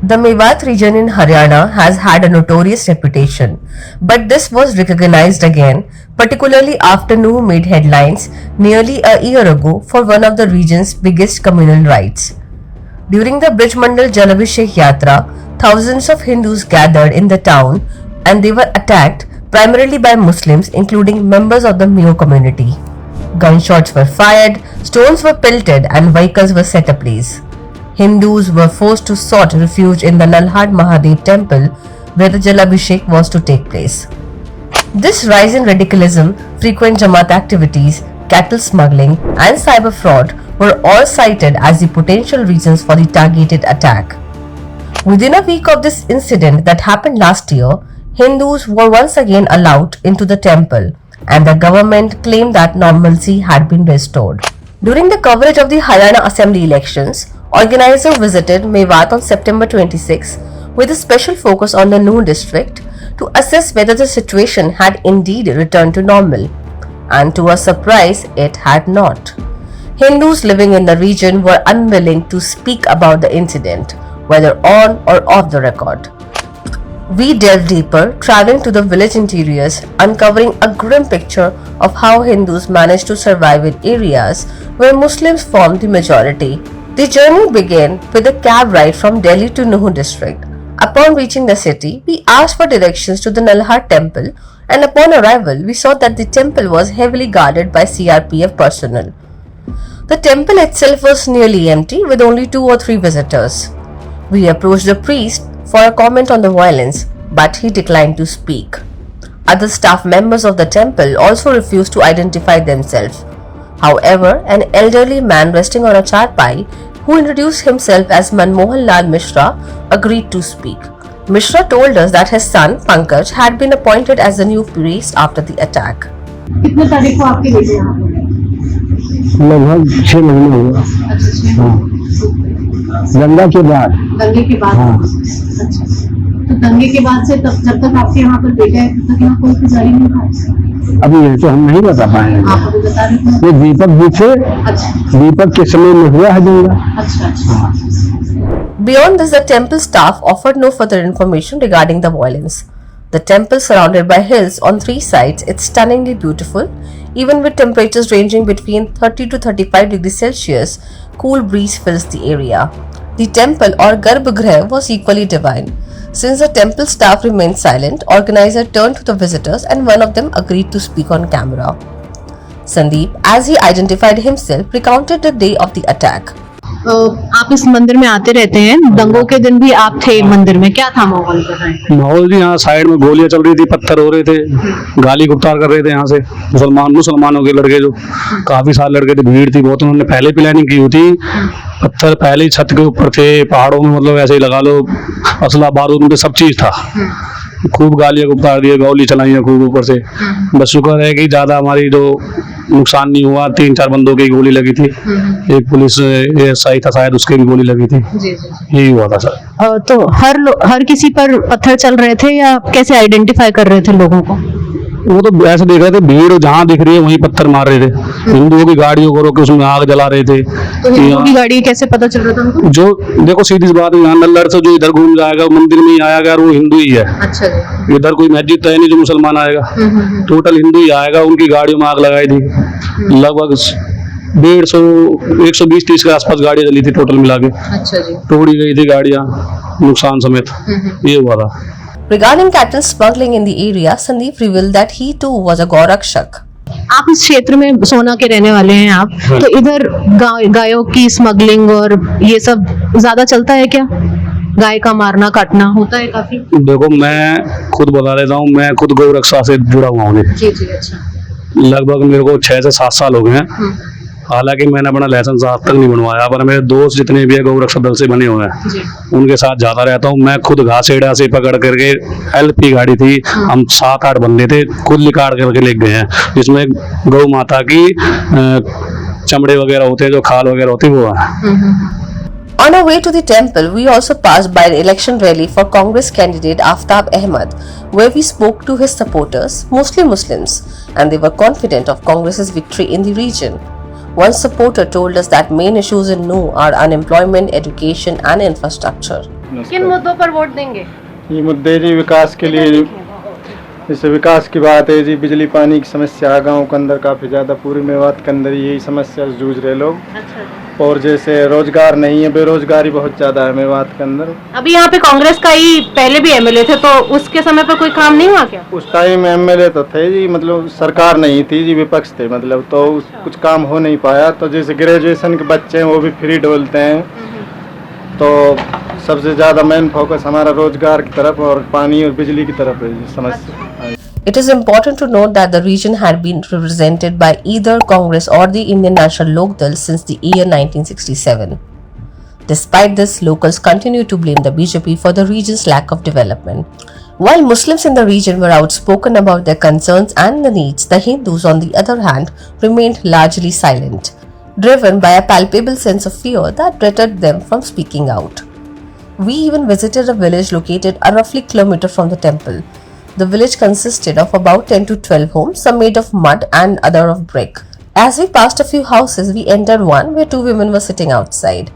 The Mewat region in Haryana has had a notorious reputation, but this was recognized again, particularly after Nuh made headlines nearly a year ago for one of the region's biggest communal rites. During the Brijmandal Jalabhishek Yatra, thousands of Hindus gathered in the town and they were attacked primarily by Muslims, including members of the Meo community. Gunshots were fired, stones were pelted, and vehicles were set ablaze. Hindus were forced to sought refuge in the Nalhad Mahadev temple where the Jalabhishek was to take place. This rise in radicalism, frequent Jamaat activities, cattle smuggling, and cyber fraud were all cited as the potential reasons for the targeted attack. Within a week of this incident that happened last year, Hindus were once again allowed into the temple, and the government claimed that normalcy had been restored. During the coverage of the Haryana Assembly elections, organizers visited Mewat on September 26 with a special focus on the Nuh district to assess whether the situation had indeed returned to normal. And to our surprise, it had not. Hindus living in the region were unwilling to speak about the incident, whether on or off the record. We delved deeper, traveling to the village interiors, uncovering a grim picture of how Hindus managed to survive in areas where Muslims formed the majority. The journey began with a cab ride from Delhi to Nuh district. Upon reaching the city, we asked for directions to the Nalhad temple, and upon arrival, we saw that the temple was heavily guarded by CRPF personnel. The temple itself was nearly empty with only 2 or 3 visitors. We approached the priest for a comment on the violence, but he declined to speak. Other staff members of the temple also refused to identify themselves. However, an elderly man resting on a charpai, who introduced himself as Manmohan Lal Mishra, agreed to speak. Mishra told us that his son, Pankaj, had been appointed as the new priest after the attack. कितने तारीख को आपके भेजे यहाँ पे? लगभग 6 महीने हुआ। अच्छा, हाँ, दंगा के बाद। दंगे के बाद। हाँ। अच्छा, तो दंगे के बाद से तब जब तक आपके यहाँ पर बेटे हैं तब तक यहाँ कोई पुजारी नहीं था? अभी ये तो हम नहीं बता पाए हैं। आप अभी बता रहे थे। ये दीपक जी थे। अच्छा दीपक के समय में हुआ है दंगा। अच्छा अच्छा। Beyond this, the temple staff offered no further information regarding the violence. The temple, surrounded by hills on 3 sides, is stunningly beautiful. Even with temperatures ranging between 30 to 35 degrees Celsius, cool breeze fills the area. The temple or Garbhagriha was equally divine. Since the temple staff remained silent, organizers turned to the visitors and one of them agreed to speak on camera. Sandeep, as he identified himself, recounted the day of the attack. आप इस मंदिर में आते रहते हैं, दंगों के दिन भी आप थे मंदिर में, क्या था माहौल का? माहौल जी यहाँ साइड में गोलियां चल रही थी, पत्थर हो रहे थे, गाली गुप्तार कर रहे थे यहाँ से मुसलमानों के लड़के, जो काफी सारे लड़के थे, भीड़ थी बहुत। उन्होंने पहले प्लानिंग की हुई थी, पत्थर पहले ही छत के ऊपर थे, पहाड़ों में, मतलब ऐसे ही लगा लो, असला बारूद में सब चीज था। खूब गालियां गुप्तार दिए, गोली चलाई है खूब ऊपर से। बस शुक्र है कि ज्यादा हमारी जो नुकसान नहीं हुआ। 3-4 बंदों की गोली लगी थी, एक पुलिस एएसआई था शायद, उसके भी गोली लगी थी। यही हुआ था सर। तो हर किसी पर पत्थर चल रहे थे या कैसे आइडेंटिफाई कर रहे थे लोगों को? वो तो ऐसे देख रहे थे, भीड़ जहाँ दिख रही है वहीं पत्थर मार रहे थे। हिंदुओं की गाड़ियों को रोक के उसमें आग जला रहे थे। तो हिंदुओं की गाड़ी कैसे पता चल रहा था उनको? जो देखो सीधी सी बात है, यहाँ नल्लड़ से जो इधर घूम जाएगा मंदिर में ही आएगा, वो हिंदू ही है। अच्छा जी। इधर कोई मस्जिद तो है नहीं जो मुसलमान आएगा, टोटल हिंदू ही आएगा। उनकी गाड़ियों में आग लगाई थी। लगभग 150-120-130 के आसपास गाड़ियां जली थी टोटल मिला के। अच्छा जी। तोड़ी गई थी गाड़ियां नुकसान समेत। ये हुआ था। Regarding cattle smuggling in the area, Sandeep revealed that he too was a Gaurakshak. आप इस क्षेत्र में सोना के रहने वाले हैं आप, तो इधर गायों की स्मगलिंग और ये सब ज्यादा चलता है क्या? गाय का मारना काटना होता है काफी? देखो मैं खुद बता देता हूँ, मैं खुद गौ रक्षा से जुड़ा हुआ हूँ। जी जी। अच्छा। लगभग मेरे को 6 से 7 साल हो गए हैं। हालांकि मैंने अपना लाइसेंस आज तक नहीं बनवाया, पर मेरे दोस्त जितने भी है गौ रक्षा दल से बने हुए हैं, उनके साथ जाता रहता हूँ। मैं खुद घासेड़ा से पकड़ करके, एलपी गाड़ी थी, हम 7-8 बंदे थे, खुद निकाल करके ले गए हैं, जिसमें गौ माता की चमड़े वगैरह होते हैं, जो खाल वगैरह होती है वो है। On our way to the temple, we also passed by an election rally for Congress candidate Aftab Ahmed, where we spoke to his supporters, mostly Muslims, and they were confident of Congress's victory in the region. One supporter told us that main issues in NU are unemployment, education and infrastructure. किन मुद्दों पर vote देंगे? ये मुद्दे जी विकास के लिए, जैसे विकास की बात है जी, बिजली पानी की समस्या गांव के अंदर काफ़ी ज़्यादा, पूरी मेवात के अंदर यही समस्या से जूझ रहे लोग। अच्छा। और जैसे रोजगार नहीं है, बेरोजगारी बहुत ज़्यादा है मेवात के अंदर। अभी यहाँ पे कांग्रेस का ही पहले भी एमएलए थे, तो उसके समय पर कोई काम नहीं हुआ क्या? उस टाइम एमएलए तो थे जी, मतलब सरकार नहीं थी जी, विपक्ष थे, मतलब तो कुछ काम हो नहीं पाया। तो जैसे ग्रेजुएशन के बच्चे हैं वो भी फ्री डोलते हैं, तो सबसे ज़्यादा मेन फोकस हमारा रोजगार की तरफ और पानी और बिजली की तरफ है जी समस्या। It is important to note that the region had been represented by either Congress or the Indian National Lok Dal since the year 1967. Despite this, locals continue to blame the BJP for the region's lack of development. While Muslims in the region were outspoken about their concerns and the needs, the Hindus, on the other hand, remained largely silent, driven by a palpable sense of fear that deterred them from speaking out. We even visited a village located a roughly kilometer from the temple. The village consisted of about 10 to 12 homes, some made of mud and other of brick. As we passed a few houses, we entered one where two women were sitting outside.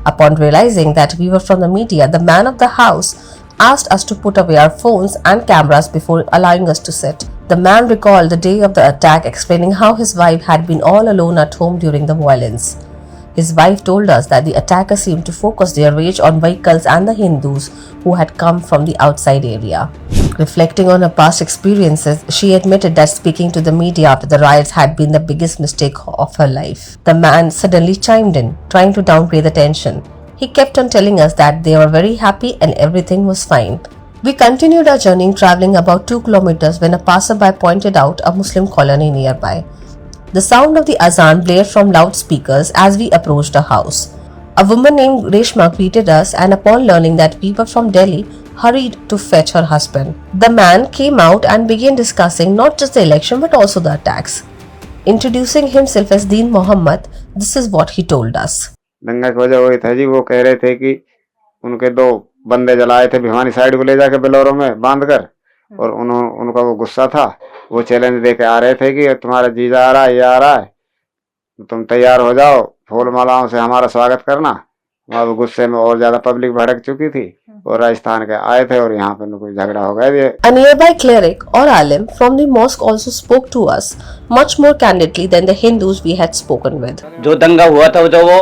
Upon realizing that we were from the media, the man of the house asked us to put away our phones and cameras before allowing us to sit. The man recalled the day of the attack, explaining how his wife had been all alone at home during the violence. His wife told us that the attackers seemed to focus their rage on vehicles and the Hindus who had come from the outside area. Reflecting on her past experiences, she admitted that speaking to the media after the riots had been the biggest mistake of her life. The man suddenly chimed in, trying to downplay the tension. He kept on telling us that they were very happy and everything was fine. We continued our journey, traveling about 2 kilometers when a passerby pointed out a Muslim colony nearby. The sound of the azan blared from loudspeakers as we approached a house. A woman named Reshma greeted us, and upon learning that we were from Delhi, hurried to fetch her husband. The man came out and began discussing not just the election but also the attacks. Introducing himself as Deen Mohammed, this is what he told us. दंगा की वजह वही था जी, वो कह रहे थे कि उनके 2 बंदे जलाए थे भिवानी साइड को ले जाके बेलोरो में बांधकर, और उनका वो गुस्सा था, वो चैलेंज दे के आ रहे थे कि तुम्हारा जीजा आ रहा है, ये आ रहा है, तुम तैयार हो जाओ, फूल मालाओं से हमारा स्वागत करना। अब गुस्से में और ज्यादा पब्लिक भड़क चुकी थी और राजस्थान के आए थे और यहाँ पे कोई झगड़ा हो गया। A nearby cleric or alim from the mosque also spoke to us much more candidly than the Hindus we had spoken with. जो दंगा हुआ था वो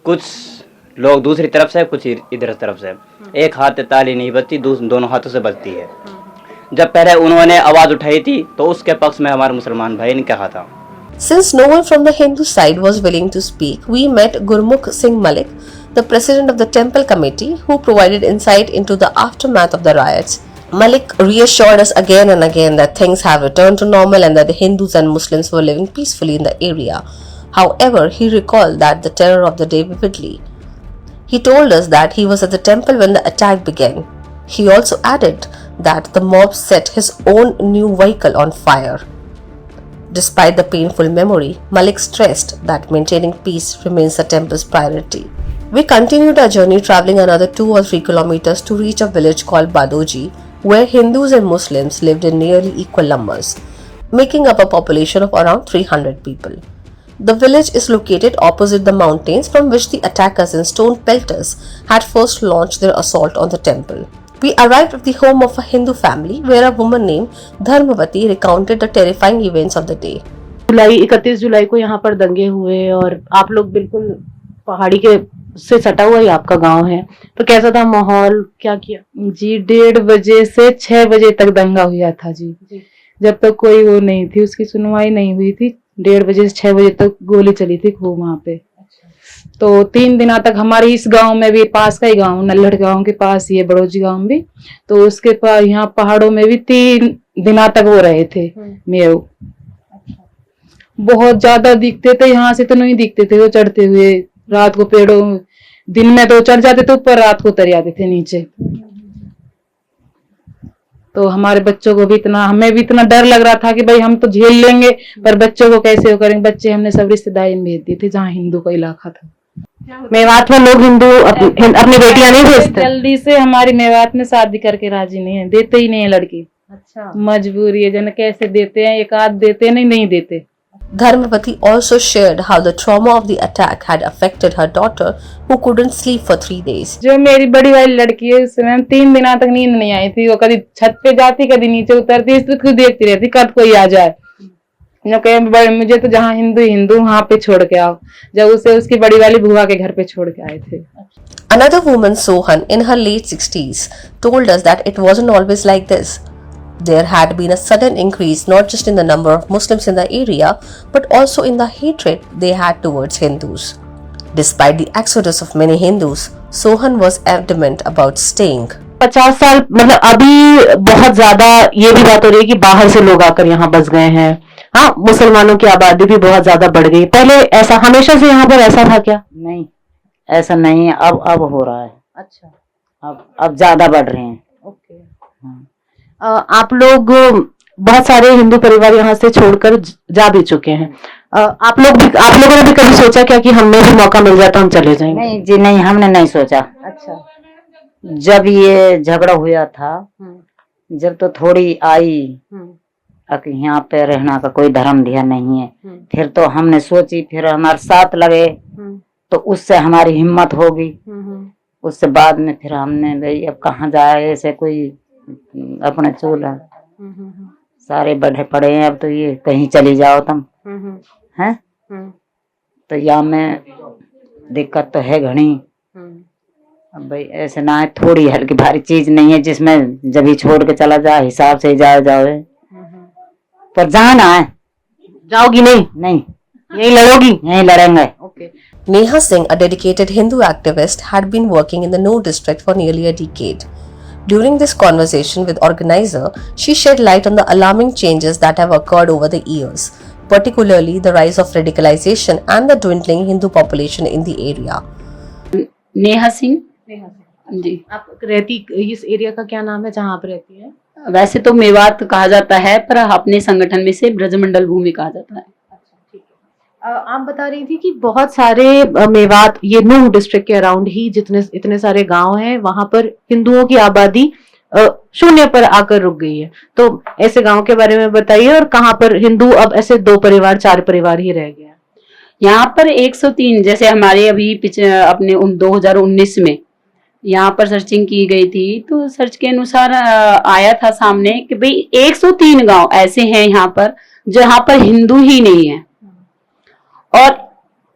कुछ लोग दूसरी तरफ से, कुछ इधर तरफ से, एक हाथ से ताली नहीं बजती, दोनों हाथों से बजती है। जब पहले उन्होंने आवाज उठाई थी तो उसके पक्ष में हमारे मुसलमान भाई ने कहा था। Since no one from the Hindu side was willing to speak, we met Gurmukh Singh Malik, the president of the temple committee, who provided insight into the aftermath of the riots. Malik reassured us again and again that things have returned to normal and that the Hindus and Muslims were living peacefully in the area. However, he recalled that the terror of the day vividly. He told us that he was at the temple when the attack began. He also added that the mob set his own new vehicle on fire. Despite the painful memory, Malik stressed that maintaining peace remains the temple's priority. We continued our journey, traveling another 2 or 3 kilometers to reach a village called Badoji, where Hindus and Muslims lived in nearly equal numbers, making up a population of around 300 people. The village is located opposite the mountains from which the attackers and stone pelters had first launched their assault on the temple. We arrived at the home of a Hindu family where a woman named Dharmavati recounted the terrifying events of the day. 31 जुलाई को यहाँ पर दंगे हुए और आप लोग बिल्कुल पहाड़ी के से सटा हुआ ही आपका गांव है, तो कैसा था माहौल, क्या किया? जी 1:30 बजे से 6 बजे तक दंगा हुआ था जी। जब तक कोई वो नहीं थी, उसकी सुनवाई नहीं हुई थी। 1:30 बजे से 6 बजे तक गोली चली थी खूब वहाँ पे। तो 3 दिनों तक हमारे इस गांव में भी, पास का ही गांव, नल्हड़ गांव के पास ही है बड़ोजी गांव भी, तो उसके पास यहाँ पहाड़ों में भी 3 दिनों तक वो रहे थे मेव। बहुत ज्यादा दिखते थे, यहाँ से तो नहीं दिखते थे वो चढ़ते हुए, रात को पेड़ों, दिन में तो चढ़ जाते थे ऊपर, रात को उतर जाते थे नीचे। तो हमारे बच्चों को भी इतना, हमें भी इतना डर लग रहा था कि भाई हम तो झेल लेंगे, पर बच्चों को कैसे वो करेंगे। बच्चे हमने सब रिश्तेदारी में भेज दिए थे जहाँ हिंदू का इलाका था। मेवात में लोग हिंदू अपनी बेटियां नहीं भेजते, जल्दी से हमारी मेवात में शादी करके राजी नहीं है, देते ही नहीं है लड़की। अच्छा, मजबूरी है, जन कैसे देते हैं, एक आध देते नहीं देते। Dharmapati also shared how the trauma of the attack had affected her daughter, who couldn't sleep for 3 days. जो मेरी बड़ी वाली लड़की है उससे मैम 3 दिनों तक नींद नहीं आई थी। वो कभी छत पे जाती कभी नीचे उतरती, इस खुद देखती रहती कब कोई आ जाए। जो कहे मुझे तो जहाँ हिंदू वहां पे छोड़ के आओ। जब उसे उसकी बड़ी वाली बुआ के घर पे छोड़ के आए थे। Another woman, Sohan, in her late 60s, told us that it wasn't always like this. There had been a sudden increase not just in the number of Muslims in the area, but also in the hatred they had towards Hindus. Despite the exodus of many Hindus, Sohan was adamant about staying. 50 साल मतलब अभी बहुत ज्यादा ये भी बात हो रही है कि बाहर से लोग आकर यहाँ बस गए हैं। हाँ, मुसलमानों की आबादी भी बहुत ज्यादा बढ़ गई। पहले ऐसा हमेशा से यहाँ पर ऐसा था क्या? नहीं, ऐसा नहीं है। अब हो रहा है। अच्छा, अब ज्यादा बढ़ रहे हैं। ओके। आप लोग बहुत सारे हिंदू परिवार यहाँ से छोड़कर जा भी चुके हैं। आप लोगों ने भी कभी सोचा क्या कि हमें भी मौका मिल जाता हम चले जाएंगे? नहीं जी, नहीं, हमने नहीं सोचा। अच्छा। जब ये झगड़ा हुआ था, जब तो थोड़ी आई कि यहाँ पे रहना का कोई धर्म ध्यान नहीं है, फिर तो हमने सोची, फिर हमारे साथ लगे तो उससे हमारी हिम्मत होगी। उससे बाद में फिर हमने भाई अब कहाँ जाए, ऐसे कोई अपने चूल्हा सारे बढ़े पड़े हैं, अब तो ये कहीं चली जाओ तुम हैं। तो यहाँ में दिक्कत तो है घनी। अब भाई ऐसे ना है, थोड़ी हल्की भारी चीज नहीं है जिसमें जब ही छोड़ के चला जाए, हिसाब से जाओ पर जाना है। जाओगी नहीं? नहीं, यही लड़ोगी? यहीं लड़ेंगे। Okay. Neha Singh, a dedicated Hindu activist, had been working in the No district for nearly a decade. During this conversation with organizer, she shed light on the alarming changes that have occurred over the years, particularly the rise of radicalization and the dwindling Hindu population in the area. Neha Singh ji. आप रहती इस area का क्या नाम है जहाँ आप रहती है? वैसे तो मेवात कहा जाता है, पर अपने संगठन में से ब्रजमंडल भूमि कहा जाता है। आप बता रही थी कि बहुत सारे मेवात, ये नूह डिस्ट्रिक्ट के अराउंड ही जितने इतने सारे गांव हैं, वहां पर हिंदुओं की आबादी शून्य पर आकर रुक गई है। तो ऐसे गांव के बारे में बताइए, और कहां पर हिंदू अब ऐसे 2 परिवार 4 परिवार ही रह गए हैं? यहाँ पर 103, जैसे हमारे अभी अपने 2019 में यहाँ पर सर्चिंग की गई थी, तो सर्च के अनुसार आया था सामने कि भाई 103 गांव ऐसे हैं यहाँ पर जहाँ पर हिंदू ही नहीं है, और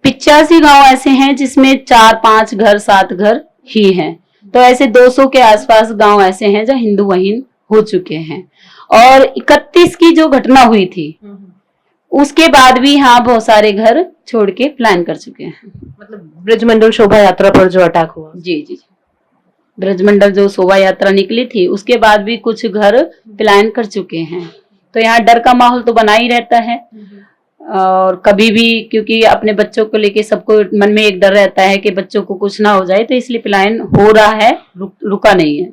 85 गांव ऐसे हैं जिसमें 4-5 घर 7 घर ही हैं। तो ऐसे 200 के आसपास गांव ऐसे हैं जहाँ हिंदू वहीन हो चुके हैं। और 31 की जो घटना हुई थी उसके बाद भी यहाँ बहुत सारे घर छोड़ के प्लान कर चुके हैं। मतलब ब्रजमंडल शोभा यात्रा पर जो अटैक हुआ? जी जी, ब्रजमंडल जो शोभा यात्रा निकली थी उसके बाद भी कुछ घर प्लान कर चुके हैं। तो यहाँ डर का माहौल तो बना ही रहता है, और कभी भी, क्योंकि अपने बच्चों को लेके सबको मन में एक डर रहता है कि बच्चों को कुछ ना हो जाए, तो इसलिए प्लान हो रहा है, रुका नहीं है।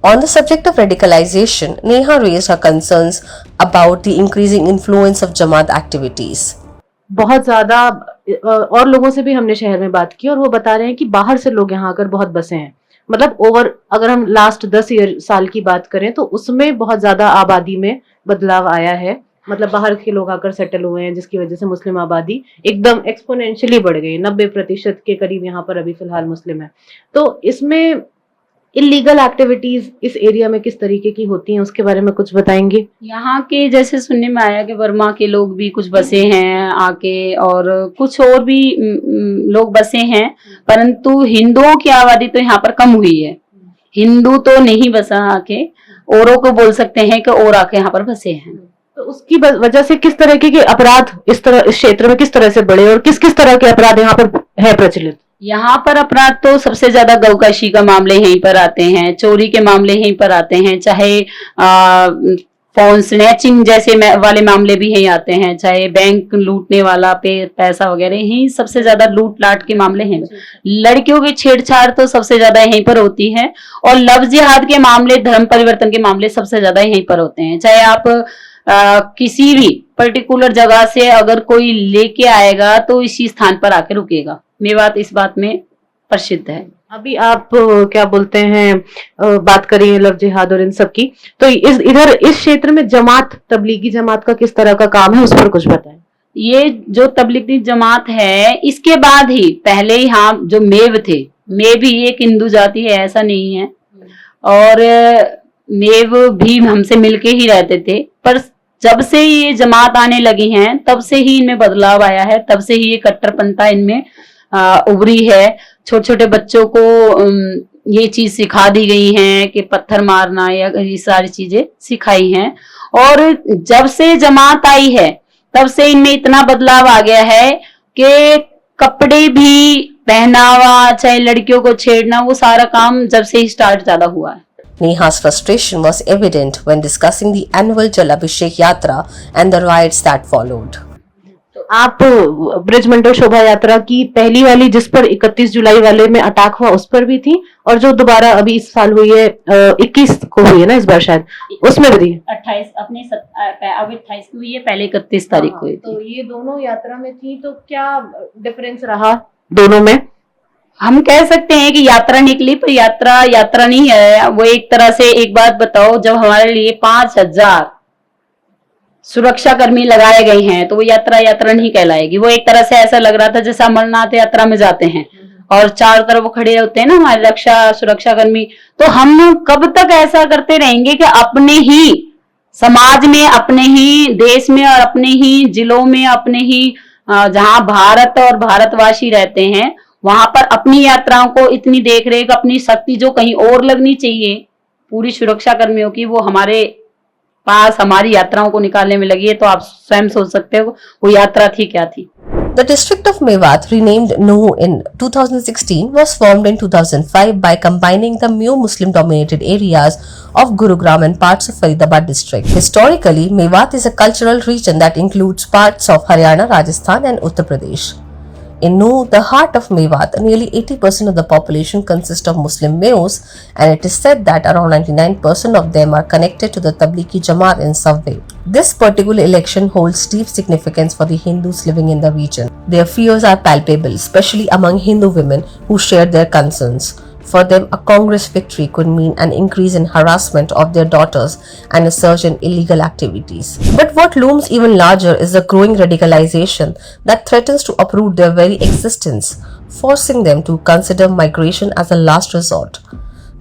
On the subject of radicalization, Neha raised her concerns about the increasing influence of Jamaat activities. बहुत ज्यादा और लोगों से भी हमने शहर में बात की, और वो बता रहे हैं कि बाहर से लोग यहाँ आकर बहुत बसे हैं। मतलब अगर हम लास्ट 10 साल की बात करें तो उसमें बहुत ज्यादा आबादी में बदलाव आया है। मतलब बाहर के लोग आकर सेटल हुए हैं, जिसकी वजह से मुस्लिम आबादी एकदम एक्सपोनेंशियली बढ़ गई। 90% के करीब यहाँ पर अभी फिलहाल मुस्लिम है। तो इसमें इलीगल एक्टिविटीज इस एरिया में किस तरीके की होती हैं, उसके बारे में कुछ बताएंगे? यहाँ के जैसे सुनने में आया कि वर्मा के लोग भी कुछ बसे हैं आके, और कुछ और भी लोग बसे हैं, परंतु हिंदुओं की आबादी तो यहाँ पर कम हुई है। हिंदू तो नहीं बसा आके, औरों को बोल सकते हैं कि और आके यहाँ पर बसे हैं। तो उसकी वजह से किस तरह के अपराध इस क्षेत्र में किस तरह से बढ़े, और किस किस तरह के अपराध यहाँ पर है प्रचलित? यहाँ पर अपराध तो सबसे ज्यादा गौकशी का मामले यहीं पर आते हैं, चोरी के मामले यहीं पर आते हैं, चाहे फोन स्नैचिंग जैसे वाले मामले भी यहीं आते हैं, चाहे बैंक लूटने वाला पैसा वगैरह, यहीं सबसे ज्यादा लूट लाट के मामले हैं। लड़कियों की छेड़छाड़ तो सबसे ज्यादा यहीं पर होती है, और लव जिहाद के मामले, धर्म परिवर्तन के मामले सबसे ज्यादा यहीं पर होते हैं। चाहे आप किसी भी पर्टिकुलर जगह से अगर कोई लेके आएगा तो इसी स्थान पर आके रुकेगा। मेवात इस बात में प्रसिद्ध है। अभी आप क्या बोलते हैं, बात करिए लव जिहाद और इन सब की, तो इस क्षेत्र में जमात, तबलीगी जमात का किस तरह का काम है, उस पर कुछ बताएं। ये जो तबलीगी जमात है, इसके बाद ही पहले यहाँ जो मेव थे, मेव भी एक हिंदू जाति है, ऐसा नहीं है, और मेव भी हमसे मिलके ही रहते थे। पर जब से ये जमात आने लगी हैं, तब से ही इनमें बदलाव आया है, तब से ही ये कट्टरपंथा इनमें उभरी है। छोटे छोटे बच्चों को ये चीज सिखा दी गई है कि पत्थर मारना या ये सारी चीजें सिखाई हैं। और जब से जमात आई है, तब से इनमें इतना बदलाव आ गया है कि कपड़े भी, पहनावा, चाहे लड़कियों को छेड़ना, वो सारा काम जब से ही स्टार्ट ज्यादा हुआ है। Neha's frustration was evident when discussing the annual Jal Abhishek Yatra and the riots that followed. आप ब्रजमंडल शोभा यात्रा की पहली वाली, जिस पर 31 जुलाई वाले में अटैक हुआ, उस पर भी थी, और जो दोबारा अभी इस साल हुई है 21 को हुई है ना इस बार शायद, उसमें भी थी 28 अपने अब 28 को हुई है, पहले 31 तारीख को हुई थी। तो ये दोनों यात्रा में थी, तो क्या डिफरेंस रहा दोनों में? हम कह सकते हैं कि यात्रा निकली, पर यात्रा नहीं है वो। एक तरह से एक बात बताओ, जब हमारे लिए 5000 सुरक्षा कर्मी लगाए गए हैं, तो वो यात्रा नहीं कहलाएगी। वो एक तरह से ऐसा लग रहा था जैसे अमरनाथ यात्रा में जाते हैं और चारों तरफ वो खड़े होते हैं ना हमारे सुरक्षा कर्मी। तो हम कब तक ऐसा करते रहेंगे कि अपने ही समाज में, अपने ही देश में और अपने ही जिलों में, अपने ही जहां भारत और भारतवासी रहते हैं, वहां पर अपनी यात्राओं को इतनी देख रेख, अपनी शक्ति जो कहीं और लगनी चाहिए पूरी सुरक्षा कर्मियों की, वो हमारे पास हमारी यात्राओं को निकालने में लगी है। तो आप स्वयं सोच सकते हो वो यात्रा थी क्या थी। The district of Mewat, renamed Nuh in 2016, was formed in 2005 by combining the new Muslim-dominated areas of Gurugram and parts of Faridabad district. Historically, Mewat is a cultural region that includes parts of Haryana, Rajasthan and Uttar Pradesh. In Nuh, the heart of Mewat, nearly 80% of the population consists of Muslim males, and it is said that around 99% of them are connected to the Tablighi Jamaat in some way. This particular election holds deep significance for the Hindus living in the region. Their fears are palpable, especially among Hindu women who share their concerns. For them, a Congress victory could mean an increase in harassment of their daughters and a surge in illegal activities. But what looms even larger is the growing radicalization that threatens to uproot their very existence, forcing them to consider migration as a last resort.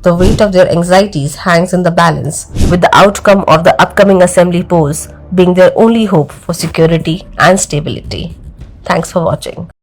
The weight of their anxieties hangs in the balance, with the outcome of the upcoming assembly polls being their only hope for security and stability. Thanks for watching.